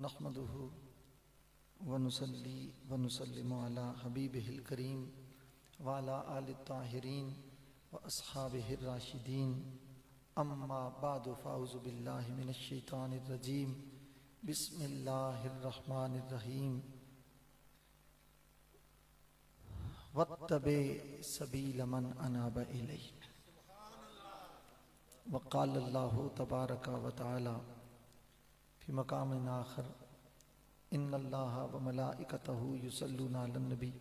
नहमदुहु व नुसल्ली व नुसल्लिमु अला हबीबिहिल करीम व अला आलित ताहिरीन व अस्हाबिहिर राशिदीन अम्मा बादु फ़ाउज़ु बिल्लाहि मिनश शैतानिर रजीम बिस्मिल्लाहिर रहमानिर रहीम वत्तबे सबील मन अनाब इलैहि व क़ाल अल्लाहु तबारक व तआला फी मकामिन आखर इन्नल्लाह व मलाइकतहु युसल्लूना अलन नबी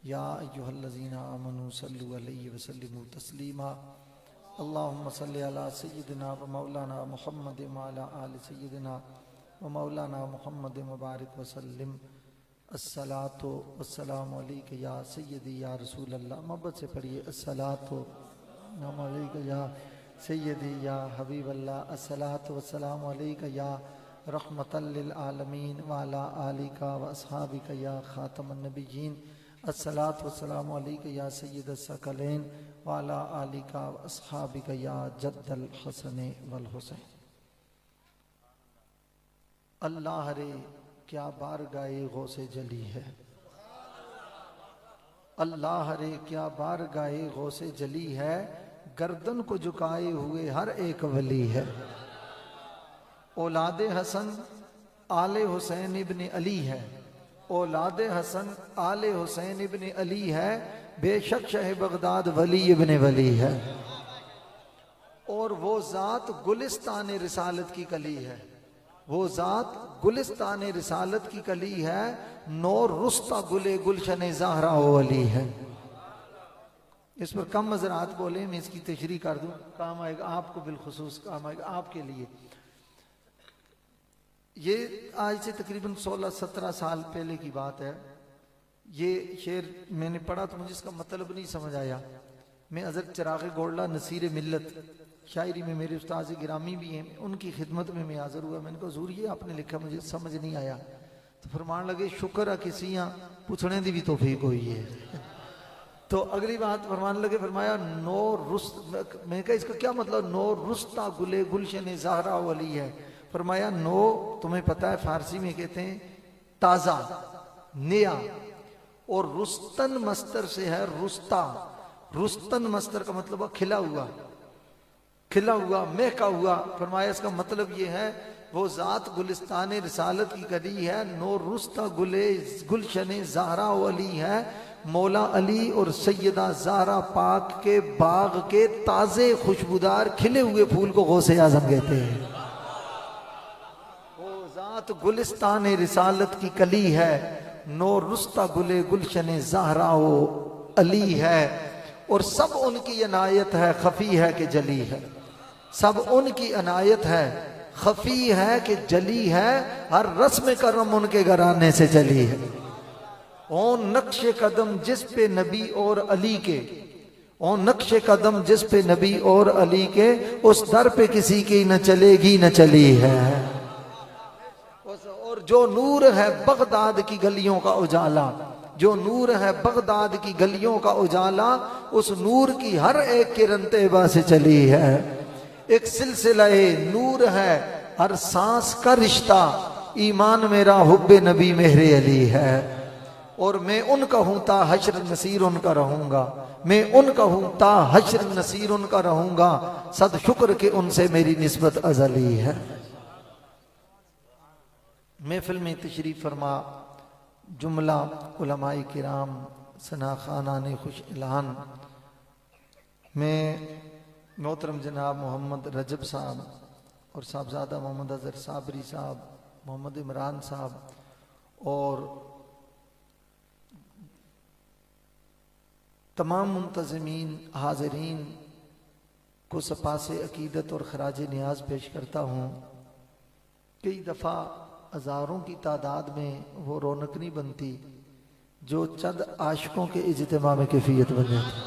या अय्युहल्लज़ीना आमनू सल्लु अलैहि व सल्लिमू तस्लीमा अल्लाहुम्मा सल्लि अला सय्यिदिना व मौलाना मुहम्मद व अला आलि सय्यिदिना व मौलाना मुहम्मद मुबारक व सल्लिम अस्सलातु वस्सलामु अलैका या सय्यदी या रसूल अल्लाह। मोहब्बत से पढ़िए अस्सलातु अलैका या सय्यदी या हबीब अल्लाह, अस्सलातु वस्सलामु अलैका या रहमतल लिल आलमीन व अला आलिका व अस्हाबिका या खातमन नबिय्यीन, अस्सलातु वस्सलामु अलैका या सय्यदस सकलैन व अला आलिका व अस्हाबिका या जद्दल हसन वल हुसैन। अल्लाह रे क्या बारगाहे गौसे जली है, अल्लाह रे क्या बारगाहे गौसे जली है, गर्दन को झुकाए हुए हर एक वली है। औलादे हसन आले हुसैन इब्न अली है, औलादे हसन आले हुसैन इब्न अली है, बेशक शह बगदाद वली इब्न वली है। और वो जात गुलिस्तान रिसालत की कली है, वो जात गुलिस्तान रिसालत की कली है, नौर रुस्ता गुले गुलशन ज़हरा वली है। इस पर कम हज़रात बोले, मैं इसकी तशरीह कर दूं, काम आएगा आपको, बिलखुसूस काम आएगा आपके लिए। ये आज से तकरीबन 16-17 साल पहले की बात है। ये शेर मैंने पढ़ा तो मुझे इसका मतलब नहीं समझ आया। मैं हज़रत चिराग़ गोल्ला नसीर मिल्लत शायरी में मेरे उस्ताद गिरामी भी हैं, उनकी खिदमत में मैं हाज़िर हुआ। मैंने कहा हुज़ूर ये आपने लिखा मुझे समझ नहीं आया। तो फरमान लगे शुक्र है किसियाँ पूछने दी भी तौफीक हुई है। तो अगली बात फरमान लगे, फरमाया नो रुस्त, मैं कहा इसका क्या मतलब, नो रुस्ता गुले गुलशन ज़हरा वली है। फरमाया नो तुम्हें पता है फारसी में कहते हैं ताज़ा नया, और रुस्तन मस्तर से है रुस्ता। रुस्तन मस्तर का मतलब है खिला हुआ, खिला हुआ, महका हुआ। फरमाया इसका मतलब ये है वो जात गुलिस्तान रिसालत की कली है, नो रुस्ता गुले गुलशन ज़हरा वली है। मौला अली और सैयदा ज़हरा पाक के बाग के ताजे खुशबूदार खिले हुए फूल को गौसे आज़म कहते हैं। वो जात गुलिस्तान रिसालत की कली है, नो रुस्ता गुले गुलशन ज़हरा अली है। और सब उनकी अनायत है, खफी है कि जली है, सब उनकी अनायत है, खफी है कि जली है। हर रस्म करम उनके घराने से चली है। ओ नक्शे कदम जिस पे नबी और अली के, ओ नक्शे कदम जिस पे नबी और अली के, उस दर पे किसी की न चलेगी न चली है। और जो नूर है बगदाद की गलियों का उजाला, जो नूर है बगदाद की गलियों का उजाला, उस नूर की हर एक किरण तैबा से चली है। एक सिलसिला नूर है हर सांस का रिश्ता, ईमान मेरा हुब्बे नबी मेहरे अली है। और मैं उनका हूं ता हश्र नसीर उनका रहूंगा, मैं उनका हूं ता हश्र नसीर उनका रहूंगा। सद शुक्र के उनसे मेरी निस्बत अजली है। महफिल में तशरीफ फरमा जुमला उलमाए किराम सना खानाने खुश एलान में मोहतरम जनाब मोहम्मद रजब साहब और साहबजादा मोहम्मद अजहर साबरी साहब, मोहम्मद इमरान साहब और तमाम मुंतज़मीन हाज़रीन को सपासे अकीदत और खराज नियाज पेश करता हूँ। कई दफ़ा हज़ारों की तादाद में वो रौनक नहीं बनती जो चंद आशिकों के इज्तिमा में कैफियत बन जाती।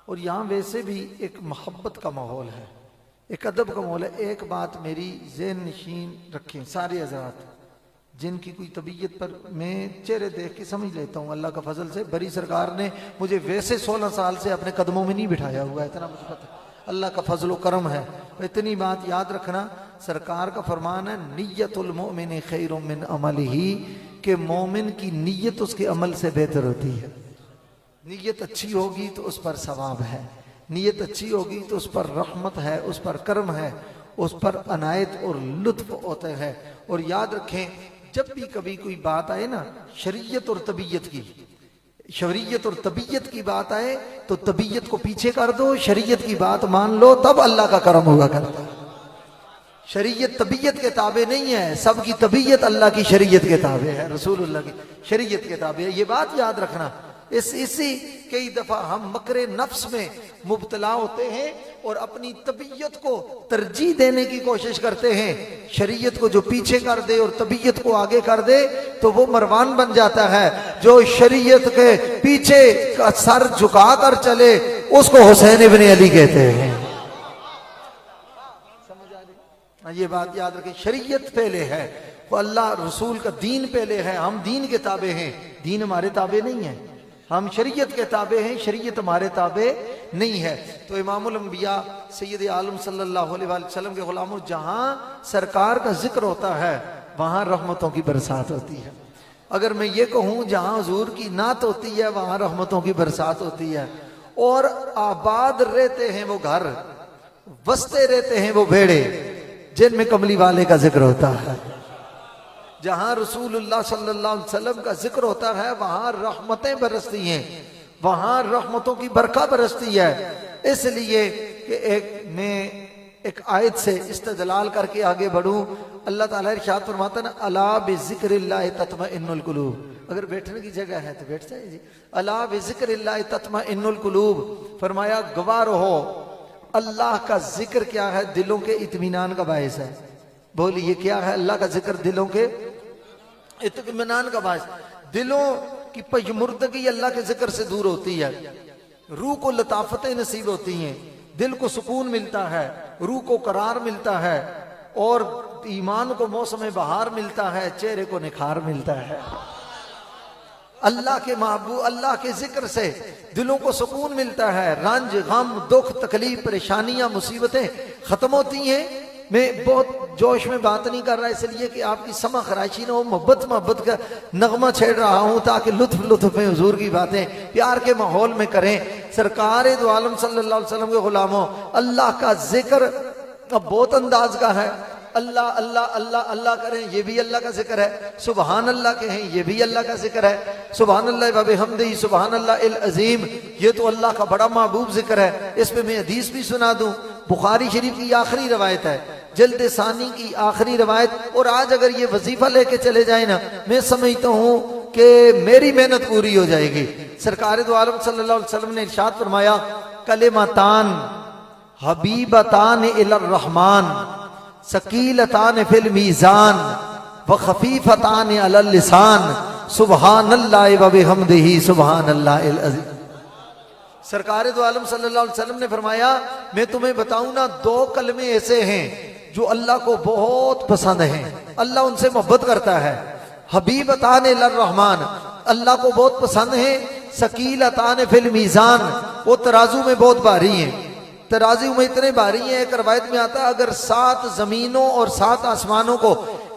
और यहाँ वैसे भी एक मोहब्बत का माहौल है, एक अदब का माहौल है। एक बात मेरी ज़हन नशीन रखें सारे हज़रात, जिनकी कोई तबीयत पर मैं चेहरे देख के समझ लेता हूँ अल्लाह का फजल से। बड़ी सरकार ने मुझे वैसे 16 साल से अपने कदमों में नहीं बिठाया हुआ है, इतना मुझे पता है। अल्लाह का फजल करम है। इतनी बात याद रखना, सरकार का फरमान है नियतुल मोमिन खैरुम मिन अमलिही, कि मोमिन की नीयत उसके अमल से बेहतर होती है। नीयत अच्छी होगी तो उस पर सवाब है, नीयत अच्छी होगी तो उस पर रहमत है, उस पर कर्म है, उस पर अनायत और लुत्फ होते हैं। और याद रखें, जब भी कभी कोई बात आए ना शरीयत और तबीयत की, शरीयत और तबीयत की बात आए तो तबीयत को पीछे कर दो, शरीयत की बात मान लो, तब अल्लाह का करम होगा करता है। शरीयत तबीयत के ताबे नहीं है, सबकी तबीयत अल्लाह की शरीयत के ताबे है, रसूलुल्लाह की शरीयत के ताबे है। ये बात याद रखना। इसी कई दफा हम मकरे नफ्स में मुब्तला होते हैं और अपनी तबीयत को तरजीह देने की कोशिश करते हैं। शरीयत को जो पीछे कर दे और तबीयत को आगे कर दे तो वो मरवान बन जाता है। जो शरीयत के पीछे का सर झुका कर चले उसको हुसैन इब्न अली कहते हैं। समझ आ रही? ये बात याद रखें, शरीयत पहले है, वो अल्लाह रसूल का दीन पहले है। हम दीन के ताबे हैं, दीन हमारे ताबे नहीं है। हम शरीयत के ताबे हैं, शरीयत हमारे ताबे नहीं है। तो इमामुल अंबिया सैयद आलम सल्लल्लाहु अलैहि वसल्लम के गुलामों, जहां सरकार का जिक्र होता है वहां रहमतों की बरसात होती है। अगर मैं ये कहूं जहां हुजूर की नात होती है वहां रहमतों की बरसात होती है। और आबाद रहते हैं वो घर, बसते रहते हैं वो भेड़े जिनमें कमली वाले का जिक्र होता है। जहां रसूलुल्लाह सल्लल्लाहु अलैहि वसल्लम का जिक्र होता है वहां रहमतें बरसती हैं, वहां रहमतों की बरखा बरसती है। इसलिए कि मैं एक आयत से इस्तदलाल करके आगे बढ़ूं। अल्लाह ताला इरशाद फरमाता है, अला बिज़िक्रिल्लाहि तत्मइन्नुल कुलूब। अगर बैठने की जगह है तो बैठ जाइए जी। अला बिज़िक्रिल्लाहि तत्मइन्नुल कुलूब, फरमाया गवाह रहो अल्लाह का जिक्र क्या है, दिलों के इत्मीनान का बायस है। बोलिए क्या है अल्लाह का जिक्र? दिलों के इत्मीनान का बायस। दिलों की पजमुर्दगी अल्लाह के जिक्र से दूर होती है, रूह को लताफतें नसीब होती हैं, दिल को सुकून मिलता है, रूह को करार मिलता है और ईमान को मौसम बहार मिलता है, चेहरे को निखार मिलता है। अल्लाह के महबूब अल्लाह के जिक्र से दिलों को सुकून मिलता है, रंज गम दुख तकलीफ परेशानियां मुसीबतें खत्म होती हैं। मैं बहुत जोश में बात नहीं कर रहा इसलिए कि आपकी समा खराशी न हो, मोहब्बत का नगमा छेड़ रहा हूं ताकि लुत्फ में हुजूर की बातें प्यार के माहौल में करें। सरकार दो आलम सल्लल्लाहु अलैहि वसल्लम के गुलामों, अल्लाह का जिक्र अब बहुत अंदाज का है। अल्लाह अल्लाह अल्लाह अल्लाह करें ये भी अल्लाह का जिक्र है, सुबहान अल्लाह कहें ये भी अल्लाह का जिक्र है। सुबहान अल्लाह व बिहम्दिही सुबहान अल्लाह अल अजीम, ये तो अल्लाह का बड़ा महबूब जिक्र है। इस पे मैं हदीस भी सुना दूं, बुखारी शरीफ की आखिरी रवायत है, जल्द सानी की आखिरी रवायत। और आज अगर ये वजीफा लेके चले जाए ना, मैं समझता हूं कि मेरी मेहनत पूरी हो जाएगी। सरकार दो आलम सल्लल्लाहु अलैहि वसल्लम ने इरशाद फरमाया, कलिमतान हबीबतान इलर रहमान सकीलतान फिल मीजान व खफीफतान अलल लिसान सुबहानल्लाहि व बिहम्दिही सुबहानल्लाहिल अज़ीम। सरकार दो आलम सल्लल्लाहु अलैहि वसल्लम ने फरमाया, मैं तुम्हें बताऊं ना, दो कलमे ऐसे हैं जो अल्लाह को बहुत पसंद हैं, अल्लाह उनसे मोहब्बत करता है। हबीबतान इलर रहमान, अल्लाह को बहुत पसंद है। सकीलतान फिल मीजान, वो तराजू में बहुत भारी हैं, तराजू में इतने भारी हैं। एक रवायत में आता है अगर 7 जमीनों और 7 आसमानों को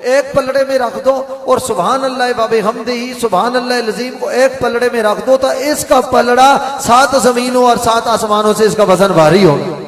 एक पलड़े में रख दो और सुबहान अल्लाह व बिहम्दिही सुबहान अल्लाह अज़ीम को एक पलड़े में रख दो तो इसका पलड़ा 7 जमीनों और 7 आसमानों से इसका वजन भारी होगा।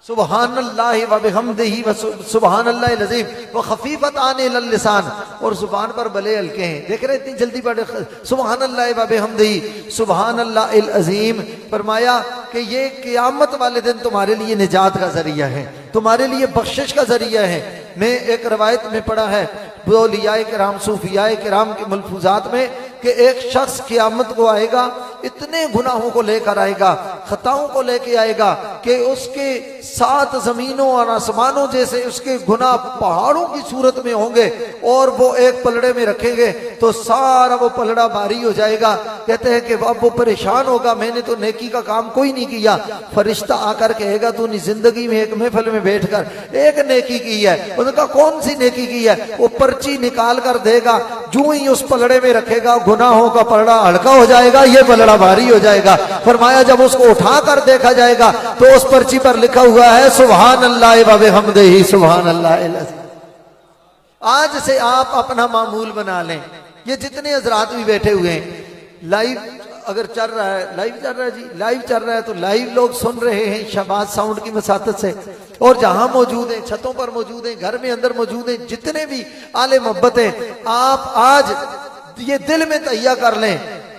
सुबहान अल्लाह व बिहम्दिही व सुबहान अल्लाह अज़ीम व खफीफतान अलल लिसान, और जुबान पर भले हल्के हैं। देख रहे इतनी जल्दी पढ़े सुबहान अल्लाह व बिहम्दिही सुबहान अल्लाह अज़ीम। फरमाया कि ये क़यामत वाले दिन तुम्हारे लिए निजात का जरिया है, तुम्हारे लिए बख्शिश का जरिया है। मैं एक रवायत में पढ़ा है औलियाए किराम सूफियाए किराम के मलफूजात में कि एक शख्स क़यामत को आएगा, इतने गुनाहों को लेकर आएगा, खताओं को लेके आएगा कि उसके 7 जमीनों और आसमानों जैसे उसके गुनाह पहाड़ों की सूरत में होंगे और वो एक पलड़े में रखेंगे तो सारा वो पलड़ा भारी हो जाएगा। कहते हैं कि अब वो परेशान होगा, मैंने तो नेकी का काम कोई नहीं किया। फरिश्ता आकर कहेगा तूने जिंदगी में एक महफिल में बैठकर एक नेकी की है। उनका कौन सी नेकी की है? वो पर्ची निकाल कर देगा, जो ही उस पलड़े में रखेगा गुनाहों का पलड़ा हल्का हो जाएगा, ये पलड़ा भारी हो जाएगा। फरमाया जब उसको उठा कर देखा जाएगा तो उस पर्ची पर लिखा हुआ है सुभान अल्लाह व बिहम्दिही सुभान अल्लाह। आज से आप अपना मामूल बना लें। ये जितने हजरात भी बैठे हुए हैं, लाइव अगर चल रहा है, लाइव चल रहा है जी, लाइव चल रहा है तो लाइव लोग सुन रहे हैं शहबाज साउंड की मसातत से, और जहां मौजूद हैं, छतों पर मौजूद हैं, घर में अंदर मौजूद हैं, जितने भी आले मोहब्बत हैं, आप आज ये दिल में तैयार कर लें,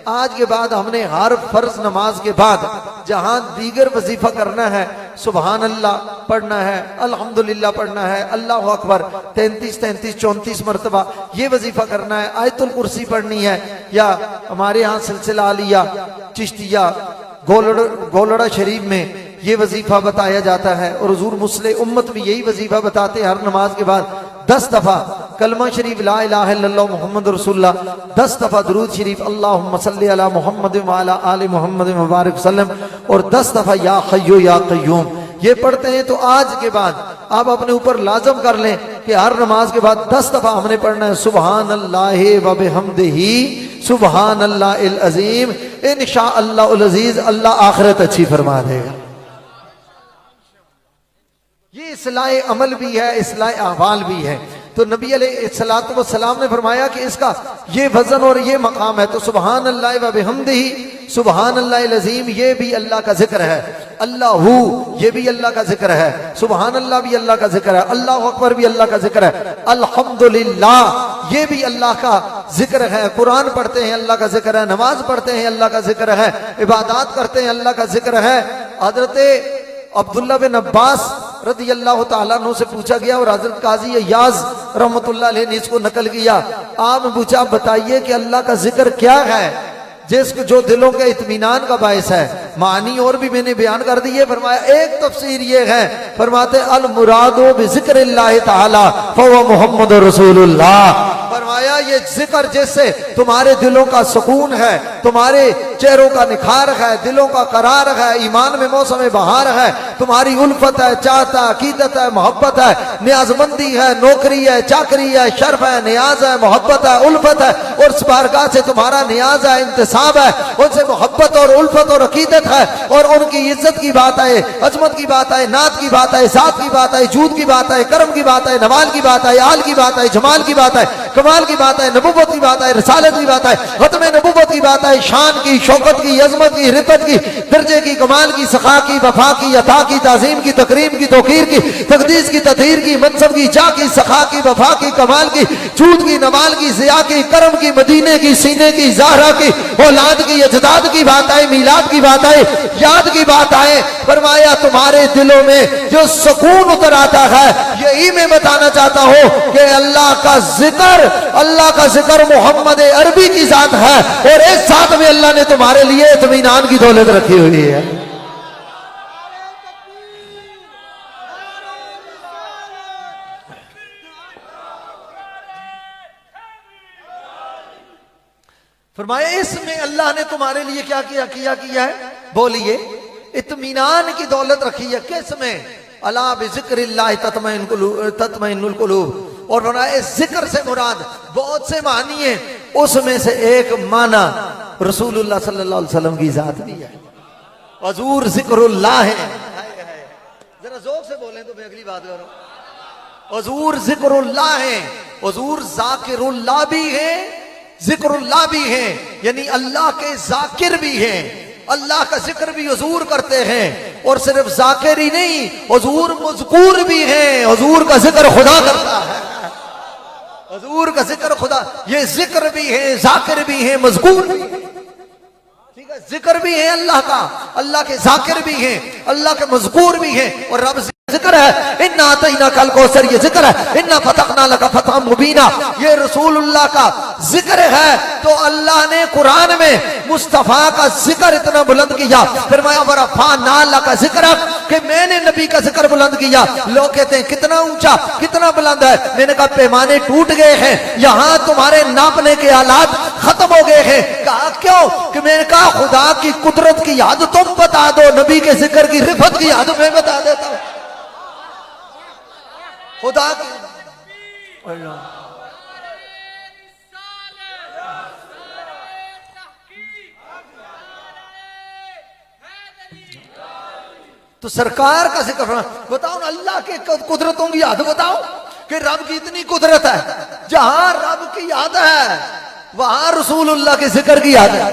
आज के बाद हमने हर फर्ज नमाज के बाद जहां दीगर वजीफा करना है, सुबहान अल्लाह पढ़ना है, अल्हम्दुलिल्लाह पढ़ना है, अल्लाह अकबर 33-34 मरतबा ये वजीफा करना है, आयतुल कुर्सी पढ़नी है, या हमारे यहाँ सिलसिला आलिया चिश्तिया गोलड़ा शरीफ में ये वजीफा बताया जाता है, और हुजूर मुस्लिम उम्मत भी यही वजीफा बताते हैं हर नमाज के बाद 10 दफा कलमा शरीफ ला इलाहा इल्लल्लाह मुहम्मद रसूलुल्लाह, 10 दफा दुरूद शरीफ अल्लाहुम्मा सल्ली अला मुहम्मद व अला आलि मुहम्मद मुबारक वसल्लम, और 10 दफा या हय्यू या क़य्यूम ये पढ़ते हैं। तो आज के बाद आप अपने ऊपर लाजम कर लें कि हर नमाज के बाद 10 दफा हमने पढ़ना है सुभान अल्लाह व बिहम्दिही सुभान अल्लाहिल अज़ीम। इंशाअल्लाहुल अज़ीज अल्लाह आखिरत अच्छी फरमा देगा। ये इस्लाह अमल भी है, इस्लाह अहवाल भी है। तो नबी अलैहिस्सलाम ने फरमाया कि इसका ये वजन और ये मकाम है। तो सुभान अल्लाह व बिहम्दिही सुभान अल्लाहिल अज़ीम ये भी अल्लाह का जिक्र है, अल्लाहू ये भी अल्लाह का जिक्र है, सुभान अल्लाह भी अल्लाह का जिक्र है, अल्लाह अकबर भी अल्लाह का जिक्र है, अल्हम्दुलिल्लाह ये भी अल्लाह का जिक्र है। कुरान पढ़ते हैं अल्लाह का जिक्र है, नमाज पढ़ते हैं अल्लाह का जिक्र है, इबादत करते हैं अल्लाह का जिक्र है। हजरत अब्दुल्ला बिन अब्बास रज़ी अल्लाह तआला अन्हु से पूछा गया, और हजरत काजी अय्याज रहमतुल्लाह अलैह ने इसको नकल किया। आपने पूछा बताइए कि अल्लाह का जिक्र क्या है जिसको जो दिलों के इत्मीनान का बायस है। मानी और भी मैंने बयान कर दी है। फरमाया एक तफसीर ये है, फरमाते अल मुरादो बिज़िक्रिल्लाह तआला फहुवा मुहम्मद रसूलुल्लाह। फरमाया ये जिक्र जिससे तुम्हारे दिलों का सुकून है, तुम्हारे चेहरों का निखार है, दिलों का करार है, ईमान में मौसम बहार है, तुम्हारी उल्फत है, चाहता अकीदत है, मोहब्बत है, न्याजमंदी है, नौकरी है, चाकरी है, शर्फ है, नियाज है, मोहब्बत है, उल्फत है, और इस बारगाह से तुम्हारा नियाज है, इंतसाब है, उनसे मोहब्बत और उल्फत और अकीदत है, और उनकी इज्जत की बात है, अजमत की बात है, नात की बात है, सात की बात है, जूद की बात है, करम की बात है, नवाल की बात है, आल की बात है, जमाल की बात है, कमाल की बात है, नबुव्वत की बात है, रिसालत की बात है, खत्म नबुव्वत की बात है, शान की, शौकत की, अजमत की, रिफत की, दर्जे की, कमाल की, सखा की, वफा की, अता की, ताजीम की, तकरीम की, तौकीर की, तकदीस की, तदहीर की, मनसब की, जा की, सखा की, वफा की, कमाल की, जूद की, नवाल की, ज़िया की, करम की, मदीने की, सीने की, ज़हरा की, औलाद की, अजदाद की बात आए, मीलाद की बात आए, याद की बात आए। फरमाया तुम्हारे दिलों में जो सुकून उतर आता है, यही मैं बताना चाहता हूं कि अल्लाह का जिक्र मोहम्मद अरबी की जात है, और इस जात में अल्लाह ने तुम्हारे लिए इत्मीनान की दौलत रखी हुई है। फरमाया इसमें अल्लाह ने तुम्हारे लिए क्या किया है, बोलिए, इत्मीनान की दौलत रखी है। किसमें? अला बिज़िक्रिल्लाह तत्मइन्नुल कुलूब। और फरमाया जिक्र से मुराद बहुत से मानी है, उसमें से एक माना रसूलुल्लाह सल्लल्लाहु अलैहि वसल्लम की जात भी है। हुजूर जिक्रुल्लाह है, जरा जोर से बोलें तो मैं अगली बात करूं। हुजूर जिक्रुल्लाह है, हुजूर जाकिरुल्लाह भी है, जिक्रुल्लाह भी है, यानी अल्लाह के जाकिर भी हैं, अल्लाह का जिक्र भी हुजूर करते हैं, और सिर्फ जाकिर ही नहीं, हुजूर मज़कूर भी हैं, हुजूर का जिक्र खुदा करता है, हुजूर का जिक्र खुदा, ये जिक्र भी है, जाकिर भी है, मज़कूर भी है, ठीक है, जिक्र भी है अल्लाह का, अल्लाह के जाकिर भी हैं, अल्लाह के मज़कूर भी हैं, और रब जिक्र है। इन्ना अतैना कल कौसर ये जिक्र है, इन्ना फतहना लका फतहम मुबीना ये रसूलुल्लाह का जिक्र है। तो अल्लाह ने कुरान में मुस्तफा का जिक्र इतना बुलंद किया, फरमाया वरफअना लका जिक्रक, कि मैंने नबी का जिक्र बुलंद किया। लोग कहते हैं कितना ऊंचा, कितना बुलंद है। मैंने कहा पैमाने टूट गए हैं, यहाँ तुम्हारे नापने के आलात खत्म हो गए हैं। कहा क्यों? कि मैंने कहा खुदा की कुदरत की याद तुम बता दो, नबी के जिक्र की रिफत की याद मैं बता देता हूं। खुदा की तो सरकार का जिक्र बताओ ना, अल्लाह के कुदरतों की याद बताओ कि रब की इतनी कुदरत है, जहां रब की याद है वहां रसूलुल्लाह के जिक्र की याद है।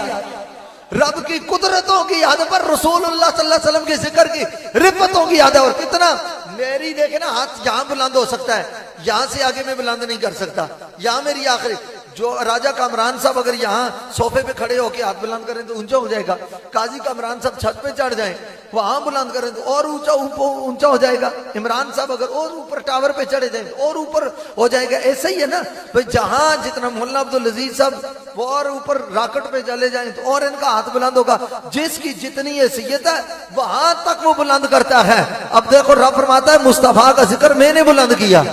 रब की कुदरतों की याद पर रसूलुल्लाह सल्लल्लाहु अलैहि वसल्लम के जिक्र की रिफतों की याद है। और कितना मेरी देखे ना, हाथ यहां बुलंद हो सकता है, यहां से आगे मैं बुलंद नहीं कर सकता। यहां मेरी आखिरी, जो राजा कामरान साहब अगर यहाँ सोफे पे खड़े होके हाथ बुलंद करें तो ऊंचा हो जाएगा। काजी कामरान साहब छत पे चढ़ जाएं, वहां बुलंद करें तो और ऊंचा हो जाएगा। इमरान साहब अगर और ऊपर टावर पे चढ़े जाएं तो और ऊपर हो जाएगा। ऐसा ही है ना भाई, जहां जितना मोहल्ला अब्दुल अजीज साहब वो और ऊपर रॉकेट पे चले जाएं तो और इनका हाथ बुलंद होगा। जिसकी जितनी हैसियत है वहां तक वो बुलंद करता है। अब देखो रब फरमाता है मुस्तफा का जिक्र मैंने बुलंद किया,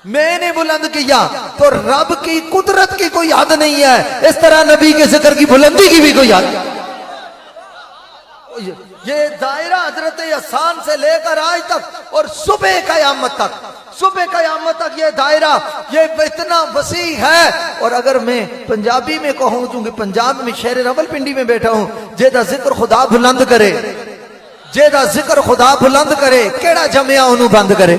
मैंने बुलंद किया। तो रब की कुदरत की कोई याद नहीं है, इस तरह नबी के जिक्र की बुलंदी की भी कोई याद। ये दायरा हजरत हसन से लेकर आज तक और सुबह कयामत तक, सुबह कयामत तक ये दायरा ये इतना वसी है। और अगर मैं पंजाबी में कहूं, चूंकि पंजाब में शहर रावलपिंडी में बैठा हूं, जेदा जिक्र खुदा बुलंद करे, जेदा जिक्र खुदा बुलंद करे, केड़ा जमिया ओनू बंद करे।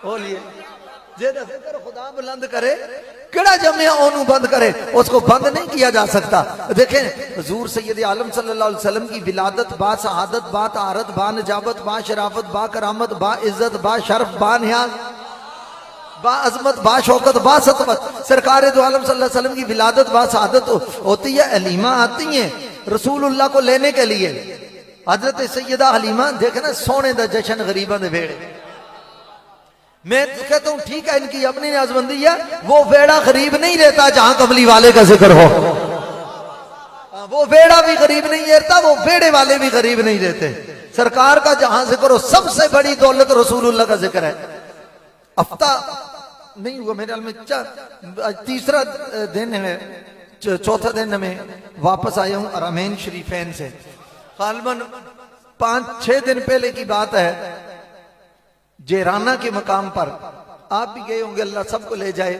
बोलिए, जेदा जिक्र खुदा बुलंद करे, केड़ा जमिया ओनू बंद करे, उसको बंद नहीं किया जा सकता। देखें हुजूर सैयद आलम सल्लल्लाहु अलैहि वसल्लम की विलादत, बा शहादत, बा तारत, बा नजाबत, बा शराफत, बा करामत, बा इज्जत, बा शर्फ, बा नियाज, बा अजमत, बा शौकत, बा सतवत। सरकार दो आलम सल्लल्लाहु अलैहि वसल्लम की विलादत बा शहादत होती है, हलीमा आती है रसूलुल्लाह को लेने के लिए। हजरत सैयदा हलीमा देखना सोने दा जश्न गरीबां दे वेड़े। मैं कहता हूं ठीक है, इनकी अपनी न्याजबंदी है, वो वेड़ा गरीब नहीं रहता जहां कमली वाले का जिक्र हो। वो वेड़ा भी गरीब नहीं रहता, वो वेड़े वाले भी गरीब नहीं रहते। सरकार का जहां जिक्र हो, सबसे बड़ी दौलत रसूलुल्लाह का जिक्र है। हफ्ता नहीं हुआ मेरे में, तीसरा दिन है, चौथा दिन में वापस आया हूं हरमैन शरीफैन से। गालिबन 5-6 दिन पहले की बात है। जेराना के मकाम पर आप भी गए होंगे, अल्लाह सबको ले जाए।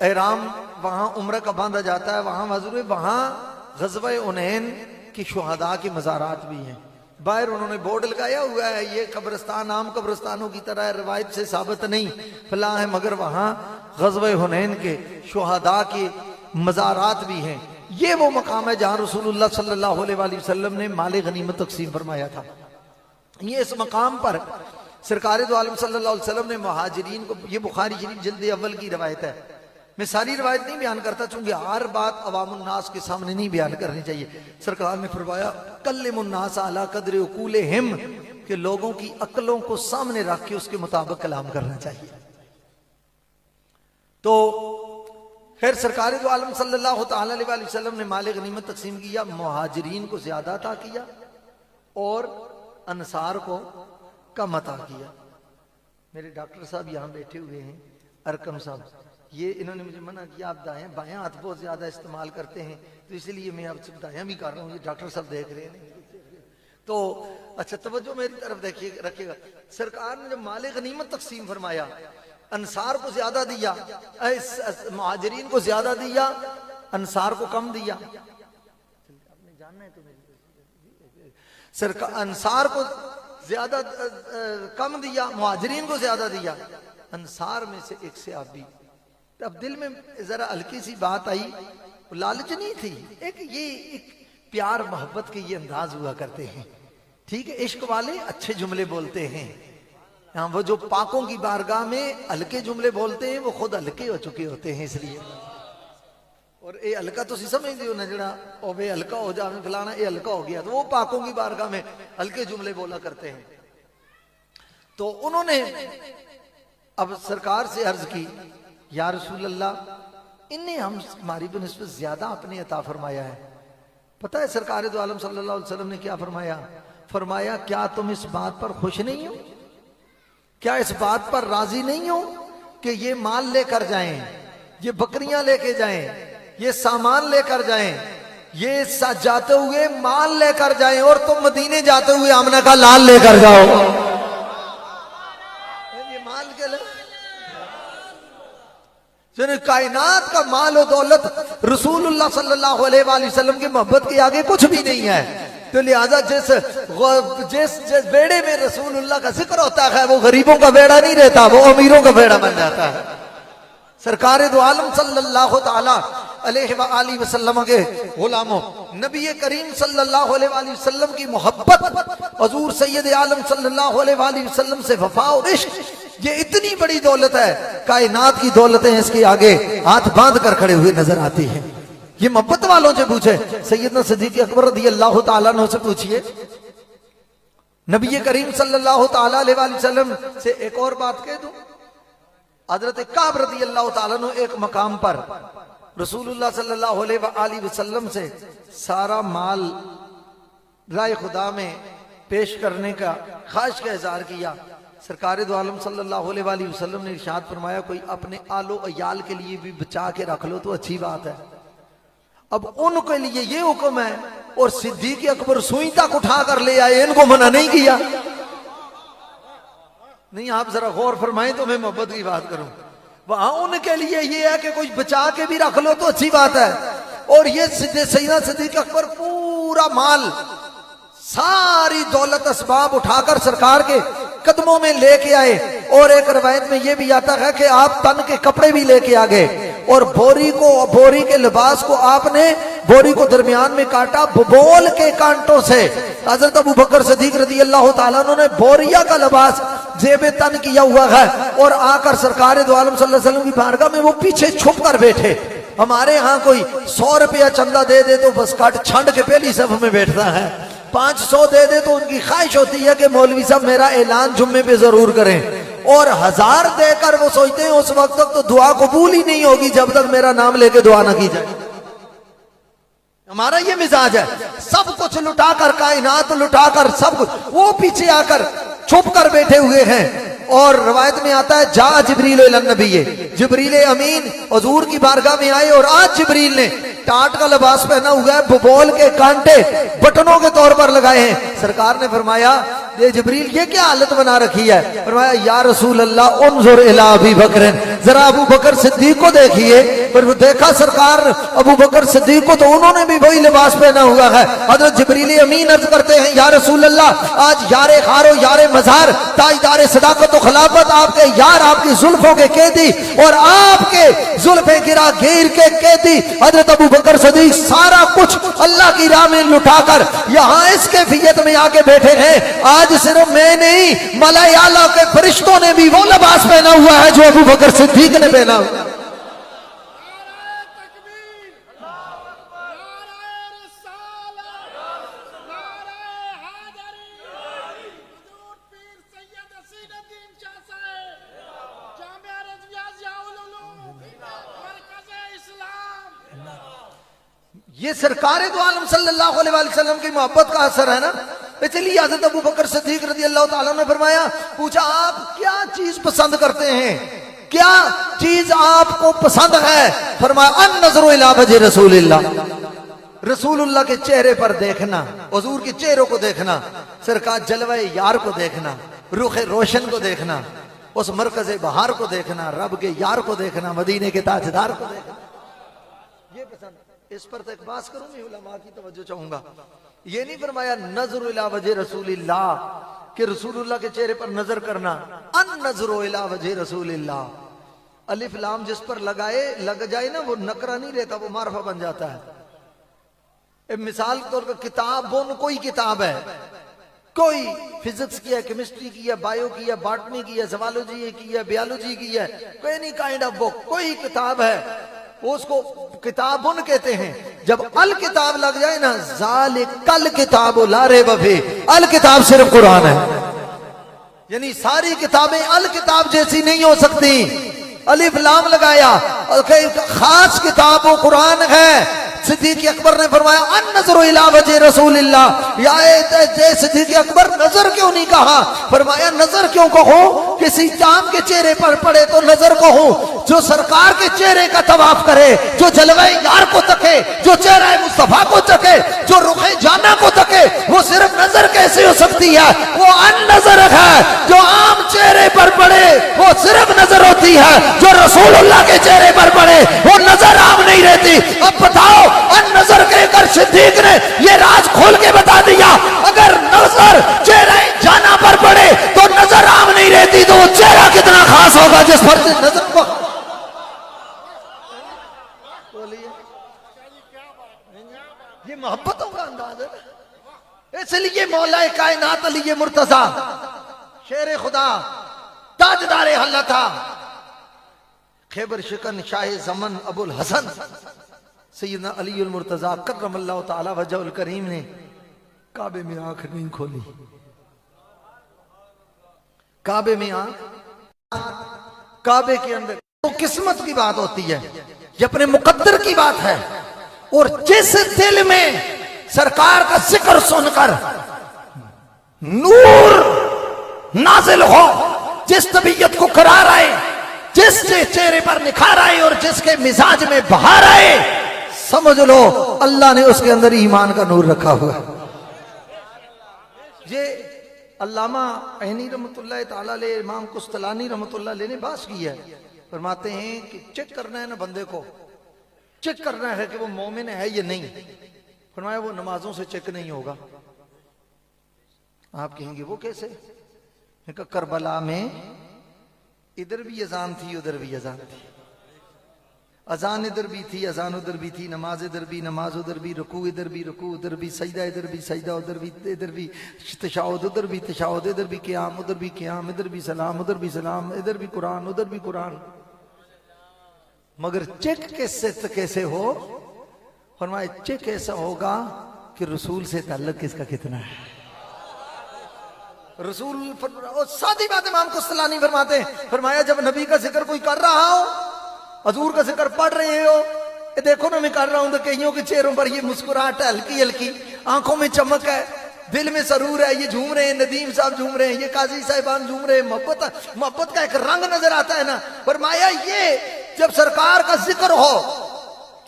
एहराम वहां उम्र का बांधा जाता है, वहां मजरूर, वहां ग़ज़वा हुनैन की शुहदा के मज़ारात भी हैं। बाहर उन्होंने बोर्ड लगाया हुआ है, ये कब्रिस्तान आम कब्रिस्तानों की तरह है, रिवायत से साबित नहीं फला है, मगर वहां ग़ज़वा हुनैन के शुहदा के मज़ारात भी हैं। ये वो मकाम है जहां रसूलुल्लाह सल्लल्लाहु अलैहि वसल्लम ने माले गनीमत तकसीम फरमाया था। ये इस मकाम पर सरकार दो आलम सल्लल्लाहु अलैहि वसल्लम ने मुहाजिरीन को, ये बुखारी शरीफ जिल्द अव्वल की रवायत है, मैं सारी रवायत नहीं बयान करता चूंकि हर बात अवामुन्नास के सामने नहीं बयान करनी चाहिए। सरकार ने फरमाया कल्लिमुन्नास अला कदर उकूलिहिम, कि लोगों की अक्लों को सामने रख के उसके मुताबिक कलाम करना चाहिए। तो खैर सरकार दो आलम सल्लल्लाहु ताला अलैहि वसल्लम ने माले गनीमत तकसीम किया, मुहाजिरीन को ज्यादा अता किया और अंसार को कम अता किया। मेरे डॉक्टर साहब यहाँ बैठे हुए हैं, अरकम साहब, ये इन्होंने मुझे मना किया आप दाएं बाएं हाथ बहुत ज्यादा इस्तेमाल करते हैं, तो इसलिए मैं आपसे दायां भी कर रहा हूँ। ये डॉक्टर साहब देख रहे हैं तो अच्छा तवज्जो मेरी तरफ देखिए रखिएगा। सरकार ने जब माले गनीमत तकसीम फरमाया, अंसार को ज्यादा दिया, मुहाजिरीन को ज्यादा दिया, अंसार को कम दिया। आपने जानना है तो मेरी सरकार अंसार को ज्यादा कम दिया, मुहाजिरीन को ज्यादा दिया। अंसार में से एक सहाबी, अब दिल में जरा हल्की सी बात आई, लालच नहीं थी, एक प्यार मोहब्बत के ये अंदाज हुआ करते हैं, ठीक है, इश्क वाले अच्छे जुमले बोलते हैं। हाँ, वो जो पाकों की बारगाह में हल्के जुमले बोलते हैं वो खुद हल्के हो चुके होते हैं, इसलिए। और ये हल्का तो समझ दियो ना, जरा ओ वे हल्का हो जा फलाना, ये हल्का हो गया, तो वो पाकों की बारगाह में हल्के जुमले बोला करते हैं। तो उन्होंने अब सरकार से अर्ज की, या रसूल अल्लाह, इन्हें हमारी बनिस्बत ज्यादा अपने अता फरमाया है। पता है सरकार दो आलम सल्लल्लाहु अलैहि वसल्लम ने क्या फरमाया? फरमाया क्या तुम इस बात पर खुश नहीं हो, क्या इस बात पर राजी नहीं हो कि ये माल लेकर जाएं, ये बकरियां लेके जाएं, ये सामान लेकर जाएं, ये जाते हुए माल लेकर जाएं, और तुम मदीने जाते हुए आमना का लाल लेकर जाओ। ये माल के यानी कायनात का माल और दौलत रसूलुल्लाह सल्लल्लाहु अलैहि वसल्लम की मोहब्बत के आगे कुछ भी नहीं है। तो लिहाजा जिस बेड़े में रसूलुल्लाह का जिक्र होता है वो गरीबों का बेड़ा नहीं रहता, वो अमीरों का बेड़ा बन जाता है। सरकार दो आलम सल्लल्लाहु ताला अलैहि वसल्लम के गुलामों, नबी करीम सल्लल्लाहु अलैहि वसल्लम की मोहब्बत, हुजूर सैयद आलम सल्लल्लाहु अलैहि वसल्लम से वफा और इश्क, ये इतनी बड़ी दौलत है, कायनात की दौलतें इसके आगे हाथ बांध कर खड़े हुए नजर आती हैं। ये मोहब्बत वालों से पूछे, सैयदना सिद्दीक अकबर रज़ियल्लाहु ताला अन्हु से पूछिए, नबी करीम सल्लल्लाहु ताला अलैहि वसल्लम से एक और बात कह दूं, हजरत काब रज़ियल्लाहु ताला अन्हु एक मकाम पर रसूलुल्लाह सल्लल्लाहु अलैहि वसल्लम से सारा माल राय खुदा में पेश करने का ख्वाहिश का इजहार किया। सरकार दो आलम सल्लल्लाहु अलैहि वसल्लम ने इरशाद फरमाया, कोई अपने आलो अयाल के लिए भी बचा के रख लो तो अच्छी बात है। अब उनके लिए ये हुक्म है और सिद्दीक अकबर सुई तक उठा कर ले आए, इनको मना नहीं किया। नहीं, आप जरा गौर फरमाएं तो मैं मोहब्बत की बात करूं। वहां उनके लिए ये है कि कुछ बचा के भी रख लो तो अच्छी बात है, और ये सैयदना सिद्दीक अकबर पूरा माल, सारी दौलत असबाब उठाकर सरकार के कदमों में लेके आए। और एक रवायत में यह भी आता है कि आप तन के कपड़े भी लेके आ गए और बोरी के लिबास को आपने बोरी को दरमियान में काटा बबोल के कांटों से। हजरत अबू बकर सिद्दीक रज़ियल्लाहु ताला अन्हु ने बोरिया का लिबास जेब तन किया हुआ है और आकर सरकार दो आलम सल्लल्लाहु अलैहि वसल्लम की बारगाह में वो पीछे छुप कर बैठे। हमारे यहाँ कोई 100 रुपया चंदा दे दे तो बस काट छंड के पहली सफ में बैठता है, 500 दे दे तो उनकी ख्वाहिश होती है कि मौलवी साहब मेरा ऐलान जुम्मे पे जरूर करें, और 1000 देकर वो सोचते हैं उस वक्त तक तो दुआ कबूल ही नहीं होगी जब तक मेरा नाम लेके दुआ ना की जाए। हमारा ये मिजाज है, सब कुछ लुटाकर, कायनात लुटाकर सब कुछ, वो पीछे आकर छुप कर बैठे हुए हैं। और रवायत में आता है, जा जिब्रील इलन नबी, जिब्रील अमीन हुजूर की बारगाह में आए और आज जिब्रील ने टाट का लिबास पहना हुआ है, बबोल के कांटे बटनों के तौर पर लगाए हैं। सरकार ने फरमाया, ये जिब्रील ये क्या हालत बना रखी है? फरमाया, या रसूल अल्लाह उन्जुर इला अबी बकर, जरा अबू बकर सिद्दीक को देखिए। पर वो देखा सरकार अबू बकर सिद्दीक को तो उन्होंने भी वही लिबास पहना हुआ है। हजरत जिब्रील अमीन अर्ज करते हैं, या रसूल अल्लाह आज यारे खारो यारे मजार ताजदार सदाकत खिलाफत आपके यार, आपकी जुल्फों के कैदी और आपके जुल्फे गिरा घेर के कैदी हजरत अबू बकर सिद्दीक सारा कुछ अल्लाह की राह में लुटाकर यहाँ इस कैफियत में आके बैठे हैं। आज सिर्फ मैं नहीं, मलायाला के फरिश्तों ने भी वो लिबास पहना हुआ है जो अबू बकर सिद्दीक ने पहना हुआ। ये सरकार दो आलम सल्लल्लाहु अलैहि वसल्लम की मोहब्बत का असर है ना। इसलिए हज़रत अबू बकर सिद्दीक रज़ियल्लाहु ताला ने फरमाया, पूछा आप क्या चीज पसंद करते हैं, क्या चीज आपको पसंद है? फरमाया, अन नज़रु इला वजह रसूलिल्लाह, रसूलुल्लाह के चेहरे पर देखना, हुजूर के चेहरों को देखना, सरकार जलवे यार को देखना, रुखे रोशन को देखना, उस मरकज़े बहार को देखना, रब के यार को देखना, मदीने के ताजदार को देखना, ये पसंद। इस पर तो एक बात करूं, मैं उलमा की तवज्जो चाहूंगा। ये नहीं फरमाया नजर इला वजह रसूलिल्लाह कि रसूलुल्लाह के चेहरे पर नजर करना, अन नजर इला वजह रसूलिल्लाह, अलिफ लाम जिस पर लग जाए ना वो नकरा नहीं रहता, वो मारफा बन जाता है। मिसाल के तौर पर किताब, कोई किताब है, कोई फिजिक्स की है, केमिस्ट्री की है, बायो की है, बॉटनी की है, ज़ूलॉजी की है, बायोलॉजी की है, कोई नहीं काइंड ऑफ बुक, कोई किताब है, उसको किताबुन कहते हैं। जब अल किताब लग जाए ना, ज़ालिकल किताब ला रैब फीह, अल किताब सिर्फ कुरान है, यानी सारी किताबें अल किताब जैसी नहीं हो सकती। अलिफ लाम लगाया, खास किताब वो कुरान है। सिद्दीक अकबर ने फरमाया, अन नज़रु इला वजह रसूलिल्लाह, या सिद्दीक अकबर नजर क्यों नहीं कहा? फरमाया, नजर क्यों कहो? किसी जाम के चेहरे पर पड़े तो नजर कहो, जो सरकार के चेहरे का तवाफ करे, जो जलवे यार को तके, जो चेहरा मुस्तफा को तके, जो रुखे जाना को तके, वो सिर्फ नजर कैसे हो सकती है? वो अन नजर है जो आम चेहरे पर पड़े वो सिर्फ नजर होती है, जो रसूलुल्लाह के चेहरे पर पड़े वो नजर आम नहीं रहती। अब बताओ, अन नजर कहकर सिद्दीक ने ये राज खोल के बता दिया, अगर नजर चेहरे जाना पर पड़े तो नजर आम नहीं रहती, तो वो चेहरा कितना खास होगा जिस पर नजर को। ये मोहब्बतों का अंदाज है। इसलिए मौलाए कायनात अली मुर्तजा शेर खुदा ताजदारे हल्ला था, खैबर शिकन शाह जमन अबुल हसन सैयदना अली मुर्तजा करमल्लाहु ताला वजहुल करीम ने काबे में आंख नहीं खोली। काबे में आंख, काबे के अंदर तो किस्मत की बात होती है, ये अपने मुकद्दर की बात है। और जिस दिल में सरकार का जिक्र सुनकर नूर नाजिल हो, जिस तबीयत को करार आए, जिस चेहरे पर निखार आए और जिसके मिजाज में बहार आए, समझ लो अल्लाह ने उसके अंदर ईमान का नूर रखा हुआ है। ये अल्लामा ऐनी रहमतुल्लाह ताला अलैह, इमाम कुस्तलानी रहमतुल्लाह अलैह ने बात की है। फरमाते हैं कि चेक करना है ना बंदे को, चेक करना है कि वो मोमिन है या नहीं। फरमाया वो नमाजों से चेक नहीं होगा। आप कहेंगे वो कैसे? करबला में इधर भी अजान थी उधर भी अजान थी, अजान इधर भी थी अजान उधर भी थी, नमाज इधर भी नमाज उधर भी, रुकू इधर भी रुकू उधर भी, सजदा इधर भी सजदा उधर भी, इधर भी तशाहुद उधर भी तशाहुद, इधर भी क़याम उधर भी क़याम, इधर भी सलाम उधर भी सलाम, इधर भी कुरान उधर भी कुरान। मगर चेक कैसे हो? फरमाए चेक ऐसा होगा कि रसूल से ताल्लुक किसका कितना है। रसूल सादी बात इमाम कुस्तलानी फरमाते हैं, फरमाया जब नबी का जिक्र कोई कर रहा हो, हजूर का जिक्र पढ़ रहे हो, ये देखो ना मैं कर रहा हूं तो कईयों के चेहरों पर ये मुस्कुराहट है, हल्की हल्की आंखों में चमक है, दिल में सरूर है, ये झूम रहे हैं, नदीम साहब झूम रहे हैं, ये काजी साहिबान झूम रहे हैं, मोहब्बत का एक रंग नजर आता है ना। फरमाया ये जब सरकार का जिक्र हो,